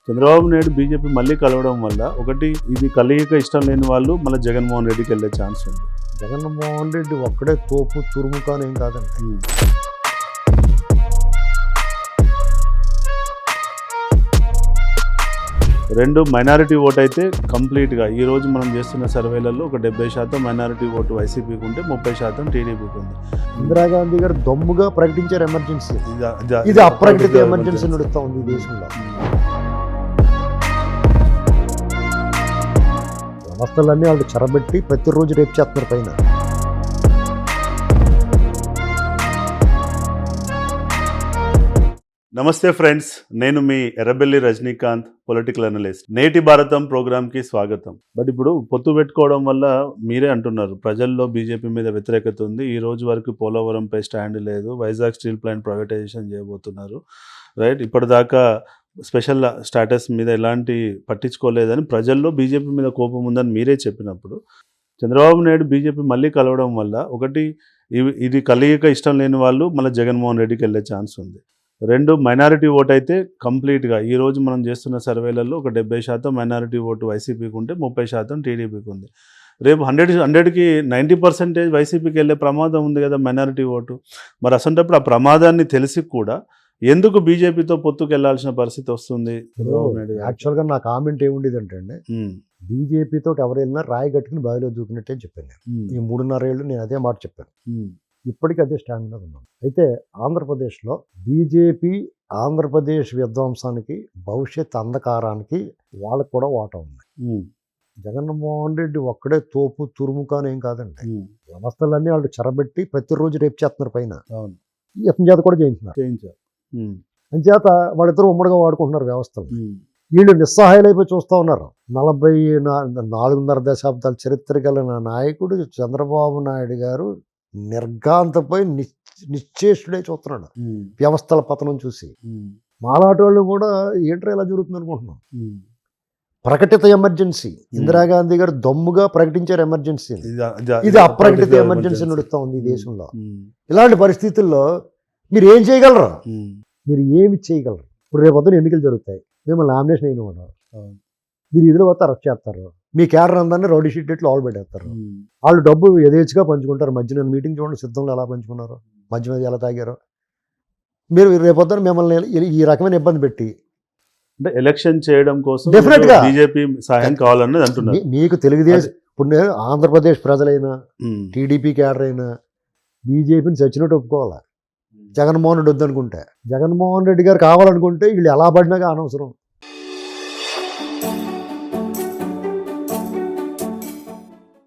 Chandrababu Naidu BJP మళ్ళీ కలవడం వల్ల ఒకటి ఇది కలయిక ఇష్టం లేని వాళ్ళు మళ్ళీ జగన్మోహన్ రెడ్డికి వెళ్ళే ఛాన్స్ ఉంది. జగన్మోహన్ రెడ్డి ఒక్కడే తోపు తురుముకానేం కాదండి. రెండు మైనారిటీ ఓట్ అయితే కంప్లీట్గా ఈ రోజు మనం చేస్తున్న సర్వేలలో ఒక 70% మైనారిటీ ఓటు వైసీపీకి ఉంటే 30% టీడీపీకి ఉంది. ఇందిరాగాంధీ గారు దమ్ముగా ప్రకటించారు ఎమర్జెన్సీ. ఇది అప్రకటిత ఎమర్జెన్సీ నడుస్తూ ఉంది ఈ దేశంలో. వ్యవస్థలన్నీ వాళ్ళు చెరబెట్టి ప్రతిరోజు రేపు చేస్తున్నారు పైన. నమస్తే ఫ్రెండ్స్, నేను మీ ఎర్రబెల్లి రజనీకాంత్, పొలిటికల్ అనలిస్ట్. నేటి భారతం ప్రోగ్రామ్కి స్వాగతం. బట్ ఇప్పుడు పొత్తు పెట్టుకోవడం వల్ల మీరే అంటున్నారు ప్రజల్లో బీజేపీ మీద వ్యతిరేకత ఉంది. ఈ రోజు వరకు పోలవరంపై స్టాండ్ లేదు, వైజాగ్ స్టీల్ ప్లాంట్ ప్రైవేటైజేషన్ చేయబోతున్నారు, రైట్? ఇప్పటిదాకా స్పెషల్ స్టాటస్ మీద ఎలాంటి పట్టించుకోలేదని ప్రజల్లో బీజేపీ మీద కోపం ఉందని మీరే చెప్పినప్పుడు చంద్రబాబు నాయుడు బీజేపీ మళ్ళీ కలవడం వల్ల ఒకటి ఇది కలయిక ఇష్టం లేని వాళ్ళు మళ్ళీ జగన్మోహన్ రెడ్డికి వెళ్ళే ఛాన్స్ ఉంది. రెండు మైనారిటీ ఓట్ అయితే కంప్లీట్గా ఈ రోజు మనం చేస్తున్న సర్వేలలో ఒక 70% మైనారిటీ ఓటు వైసీపీకి ఉంటే 30% టీడీపీకి ఉంది. రేపు 100కి 90% వైసీపీకి వెళ్ళే ప్రమాదం ఉంది కదా మైనారిటీ ఓటు. మరి అసంటప్పుడు ఆ ప్రమాదాన్ని తెలిసి కూడా ఎందుకు బీజేపీతో పొత్తుకు వెళ్లాల్సిన పరిస్థితి వస్తుంది? యాక్చువల్గా నా కామెంట్ ఏముండేది అంటే అండి, బీజేపీతో ఎవరు వెళ్ళినా రాయి కట్టుకుని బావిలో దూకినట్టే చెప్పాను నేను. ఈ 3.5 ఏళ్ళు నేను అదే మాట చెప్పాను. ఇప్పటికీ అదే స్టాండ్ మీద ఉన్నాను. అయితే ఆంధ్రప్రదేశ్లో బీజేపీ ఆంధ్రప్రదేశ్ విధ్వంసానికి, భవిష్యత్ అంధకారానికి వాళ్ళకు కూడా వాటా ఉంది. జగన్మోహన్ రెడ్డి ఒక్కడే తోపు తురుముకానేం కాదండి. వ్యవస్థలన్నీ వాళ్ళు చెరబెట్టి ప్రతిరోజు రేపు చేస్తున్నారు పైన. ఇతని చేత కూడా చేయించారు. అంచేత వాళ్ళిద్దరూ ఉమ్మడిగా వాడుకుంటున్నారు వ్యవస్థలు. వీళ్ళు నిస్సహాయాలైపోయి చూస్తూ ఉన్నారు. 4.5 దశాబ్దాల చరిత్ర గల నా నాయకుడు చంద్రబాబు నాయుడు గారు నిర్గాంతపై నిశ్చేష్టుడై చూస్తున్నాడు వ్యవస్థల పతనం చూసి. మాలాటి వాళ్ళు కూడా ఏంట్రా ఇలా జరుగుతుంది అనుకుంటున్నాం. ప్రకటిత ఎమర్జెన్సీ, ఇందిరాగాంధీ గారు దమ్ముగా ప్రకటించారు ఎమర్జెన్సీ. ఇది అప్రకటిత ఎమర్జెన్సీ నడుస్తూ ఉంది ఈ దేశంలో. ఇలాంటి పరిస్థితుల్లో మీరు ఏం చేయగలరు? మీరు ఏమి చేయగలరు? ఇప్పుడు రేపు పొద్దున ఎన్నికలు జరుగుతాయి, మిమ్మల్ని నామినేషన్ అయిన ఉన్నారు, మీరు ఇదిలో పోతే అరెస్ట్ చేస్తారు, మీ క్యాడర్ అందరినీ రౌడీ షీట్లు ఆల్ పెట్టేస్తారు. వాళ్ళు డబ్బు యథేచ్ఛగా పంచుకుంటారు. మధ్యన మీటింగ్ చూడండి, సిద్ధంలో ఎలా పంచుకున్నారు, మధ్య మధ్య ఎలా తాగారో. మీరు రేపొద్దున మిమ్మల్ని ఈ రకమైన ఇబ్బంది పెట్టి అంటే ఎలక్షన్ చేయడం కోసం డెఫినెట్గా బీజేపీ సహాయం కావాలన్నది అంటున్నారు. మీకు తెలుగుదేశం ఇప్పుడు నేను ఆంధ్రప్రదేశ్ ప్రజలైనా టీడీపీ క్యాడర్ అయినా బీజేపీని చచ్చినట్టు ఒప్పుకోవాలి. జగన్మోహన్ రెడ్డి వద్దనుకుంటే, జగన్మోహన్ రెడ్డి గారు కావాలనుకుంటే వీళ్ళు ఎలా పడినాగా అనవసరం.